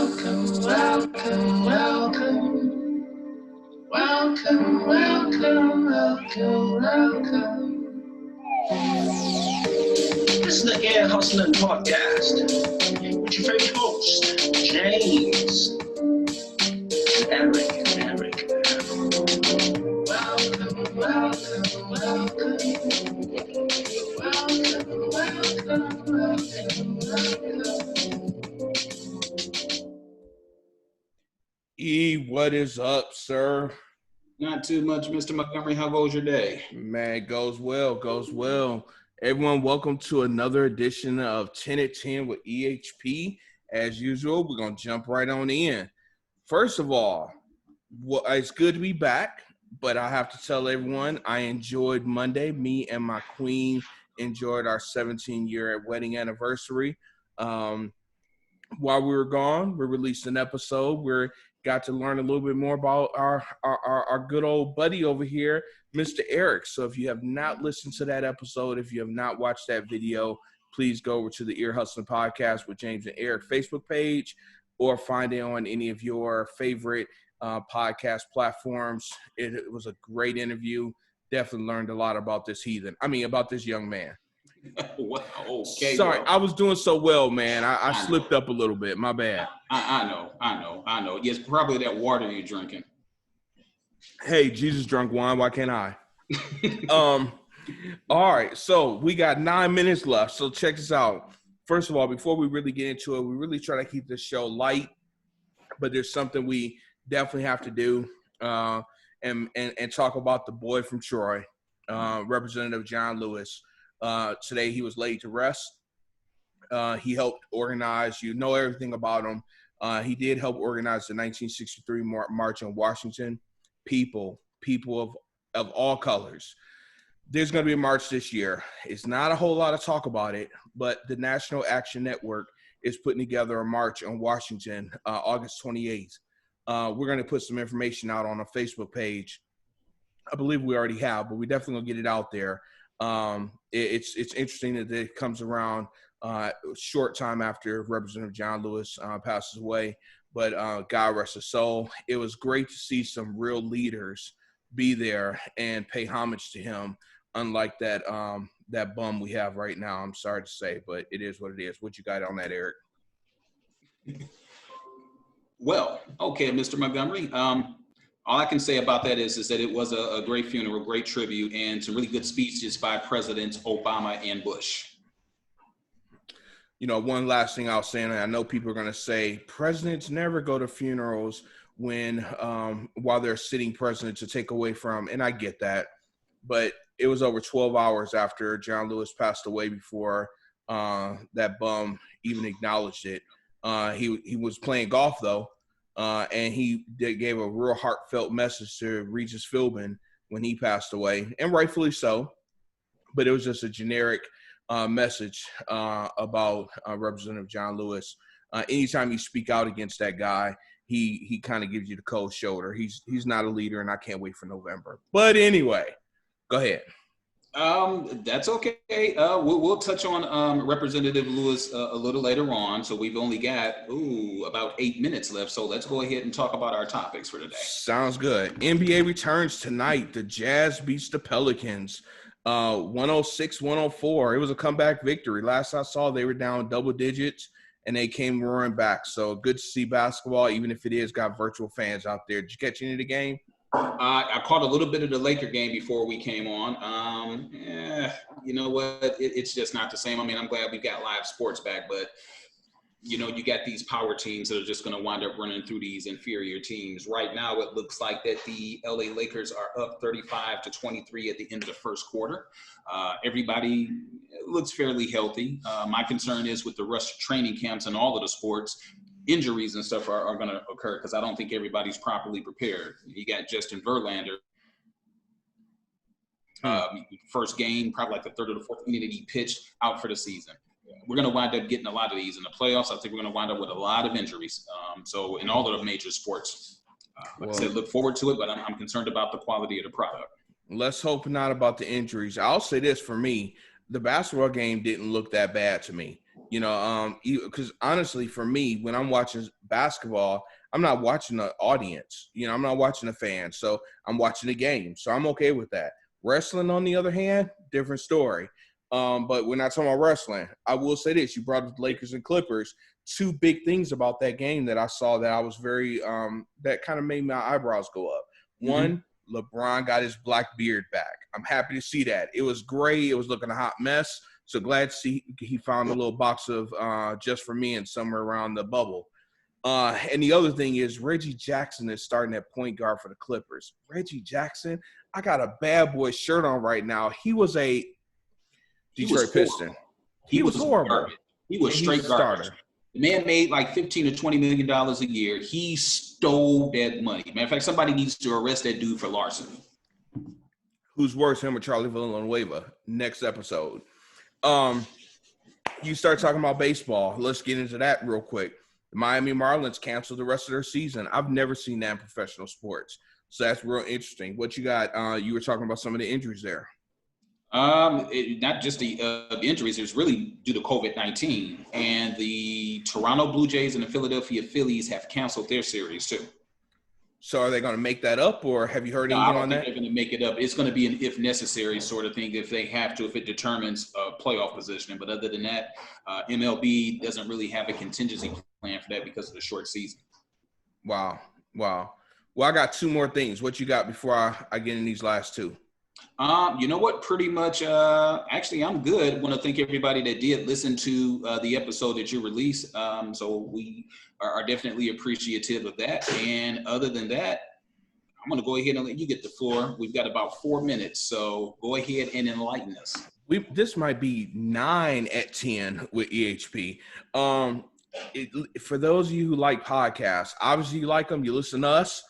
welcome, welcome, welcome. Welcome, welcome, welcome, welcome. This is the Air Hustling Podcast with your favorite host, James and Eric. Welcome, welcome, welcome. Welcome, welcome, welcome, welcome. What is up, sir? Not too much, Mr. Montgomery. How goes your day? Man, goes well. Everyone, welcome to another edition of 10 at 10 with EHP. As usual, we're going to jump right on in. First of all, it's good to be back, but I have to tell everyone I enjoyed Monday. Me and my queen enjoyed our 17-year wedding anniversary. While we were gone, we released an episode where got to learn a little bit more about our good old buddy over here, Mr. Eric. So if you have not listened to that episode, if you have not watched that video, please go over to the Ear Hustling Podcast with James and Eric Facebook page or find it on any of your favorite podcast platforms. It was a great interview. Definitely learned a lot about this about this young man. Wow, okay. Sorry, bro. I was doing so well, man. I slipped up a little bit. My bad. I know. Yes, probably that water you're drinking. Hey, Jesus drunk wine. Why can't I? All right. So we got 9 minutes left. So check this out. First of all, before we really get into it, we really try to keep this show light, but there's something we definitely have to do and talk about the boy from Troy, Representative John Lewis. Today he was laid to rest. He helped organize, everything about him. He did help organize the 1963 March on Washington. People of all colors. There's going to be a march this year. It's not a whole lot of talk about it, but the National Action Network is putting together a march on Washington, August 28th. We're going to put some information out on a Facebook page. I believe we already have, but we definitely going to get it out there. It's interesting that it comes around a short time after Representative John Lewis passes away, but God rest his soul. It was great to see some real leaders be there and pay homage to him, unlike that bum we have right now. I'm sorry to say, but it is what it is. What you got on that, Eric? Well, okay, Mr. Montgomery. All I can say about that is that it was a great funeral, great tribute, and some really good speeches by Presidents Obama and Bush. One last thing I'll say, and I know people are going to say, presidents never go to funerals while they're sitting president to take away from, and I get that, but it was over 12 hours after John Lewis passed away before that bum even acknowledged it. He was playing golf, though. And he gave a real heartfelt message to Regis Philbin when he passed away, and rightfully so. But it was just a generic message about Representative John Lewis. Anytime you speak out against that guy, he kind of gives you the cold shoulder. He's not a leader, and I can't wait for November. But anyway, go ahead. That's okay. We'll touch on Representative Lewis a little later on. So we've only got about 8 minutes left. So let's go ahead and talk about our topics for today. Sounds good. NBA returns tonight. The Jazz beats the Pelicans 106-104. It was a comeback victory. Last I saw, they were down double digits, and they came roaring back. So good to see basketball, even if it is got virtual fans out there. Did you catch any of the game? I caught a little bit of the Laker game before we came on. You know what? It's just not the same. I mean, I'm glad we got live sports back, but, you got these power teams that are just going to wind up running through these inferior teams. Right now, it looks like that the LA Lakers are up 35-23 at the end of the first quarter. Everybody looks fairly healthy. My concern is with the rush to training camps and all of the sports, injuries and stuff are going to occur because I don't think everybody's properly prepared. You got Justin Verlander. First game, probably like the third or the fourth inning that he pitched, out for the season. We're going to wind up getting a lot of these in the playoffs. I think we're going to wind up with a lot of injuries. So in all of the major sports, like I said, look forward to it, but I'm concerned about the quality of the product. Let's hope not about the injuries. I'll say this for me, the basketball game didn't look that bad to me. Because honestly, for me, when I'm watching basketball, I'm not watching the audience. You know, I'm not watching the fans. So I'm watching the game. So I'm okay with that. Wrestling, on the other hand, different story. But we're not talking about wrestling. I will say this. You brought up the Lakers and Clippers. Two big things about that game that I saw that I was very that kind of made my eyebrows go up. One, LeBron got his black beard back. I'm happy to see that. It was gray. It was looking a hot mess. So glad to see he found a little box of Just For Me and somewhere around the bubble. And the other thing is Reggie Jackson is starting at point guard for the Clippers. Reggie Jackson, I got a bad boy shirt on right now. He was a Detroit Piston. He was horrible. Garbage. He was straight garbage. The man made like $15 to $20 million a year. He stole that money. Matter of fact, somebody needs to arrest that dude for larceny. Who's worse, him or Charlie Villanueva? Next episode. You start talking about baseball. Let's get into that real quick. The Miami Marlins canceled the rest of their season. I've never seen that in professional sports. So that's real interesting. What you got? You were talking about some of the injuries there. Not just the injuries. It was really due to COVID-19. And the Toronto Blue Jays and the Philadelphia Phillies have canceled their series too. So are they going to make that up, or have you heard anything on that? I don't think they're going to make it up. It's going to be an if necessary sort of thing if they have to, if it determines playoff positioning. But other than that, MLB doesn't really have a contingency plan for that because of the short season. Wow. Well, I got two more things. What you got before I get in these last two? You know what? Pretty much, actually, I'm good. I want to thank everybody that did listen to the episode that you released. So we are definitely appreciative of that. And other than that, I'm going to go ahead and let you get the floor. We've got about 4 minutes. So go ahead and enlighten us. This might be 9 at 10 with EHP. For those of you who like podcasts, obviously you like them, you listen to us.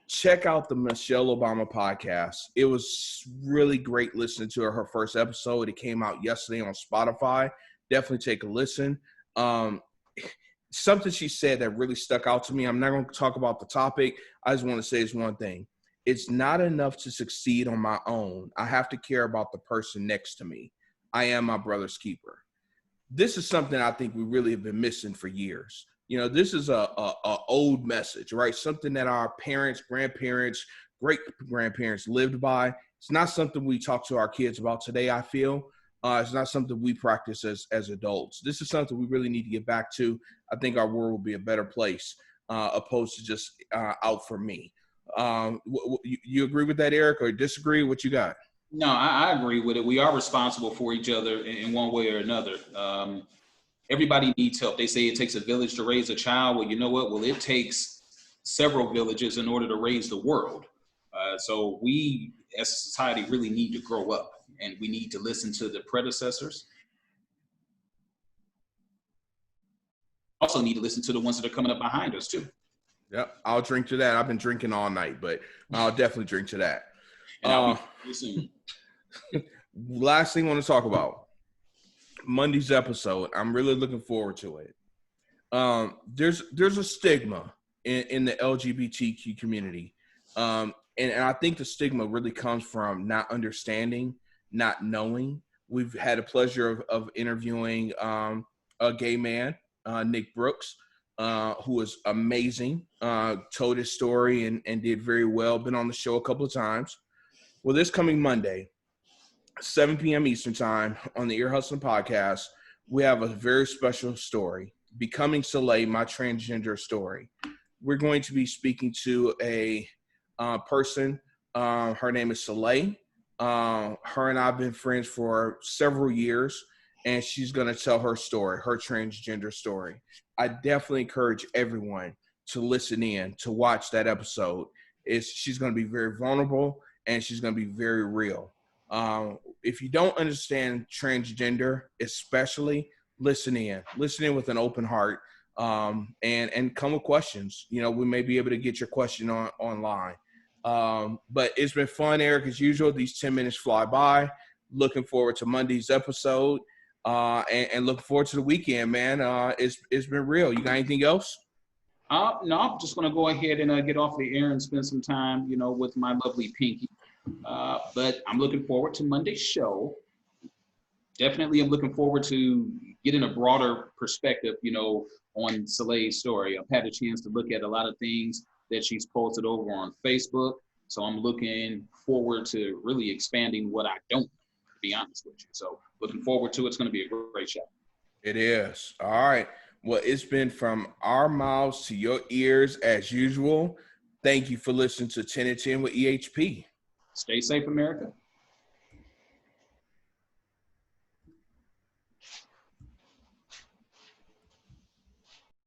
Check out the Michelle Obama podcast. It was really great listening to her first episode. It came out yesterday on Spotify. Definitely take a listen. Something she said that really stuck out to me. I'm not going to talk about the topic. I just want to say this one thing. It's not enough to succeed on my own. I have to care about the person next to me. I am my brother's keeper. This is something I think we really have been missing for years. You know, this is a old message, right? Something that our parents, grandparents, great-grandparents lived by. It's not something we talk to our kids about today, I feel. It's not something we practice as adults. This is something we really need to get back to. I think our world will be a better place opposed to just out for me. You agree with that, Eric, or disagree? What you got? No, I agree with it. We are responsible for each other in one way or another. Everybody needs help. They say it takes a village to raise a child. Well, you know what? Well, it takes several villages in order to raise the world. So we, as a society, really need to grow up, and we need to listen to the predecessors. Also need to listen to the ones that are coming up behind us, too. Yep, I'll drink to that. I've been drinking all night, but I'll definitely drink to that. And I'll be listening. Last thing I want to talk about. Monday's episode. I'm really looking forward to it. There's a stigma in the LGBTQ community. And I think the stigma really comes from not understanding, not knowing. We've had the pleasure of interviewing a gay man, Nick Brooks, who is amazing, told his story and did very well, been on the show a couple of times. Well, this coming Monday, 7 p.m. Eastern time on the Ear Hustling podcast, we have a very special story, Becoming Soleil, my transgender story. We're going to be speaking to a person. Her name is Soleil. Her and I have been friends for several years, and she's going to tell her story, her transgender story. I definitely encourage everyone to listen in, to watch that episode. She's going to be very vulnerable, and she's going to be very real. If you don't understand transgender, especially, listen in with an open heart, and come with questions. You know, we may be able to get your question online. But it's been fun, Eric, as usual. These 10 minutes fly by. Looking forward to Monday's episode, and looking forward to the weekend, man. It's been real. You got anything else? No, I'm just going to go ahead and get off the air and spend some time, with my lovely Pinky. But I'm looking forward to Monday's show. definitely am looking forward to getting a broader perspective, on Soleil's story. I've had a chance to look at a lot of things that she's posted over on Facebook. So I'm looking forward to really expanding what I don't know, to be honest with you. So looking forward to it. It's going to be a great show. It is. All right. Well, it's been from our mouths to your ears as usual. Thank you for listening to 10 and 10 with EHP. Stay safe, America.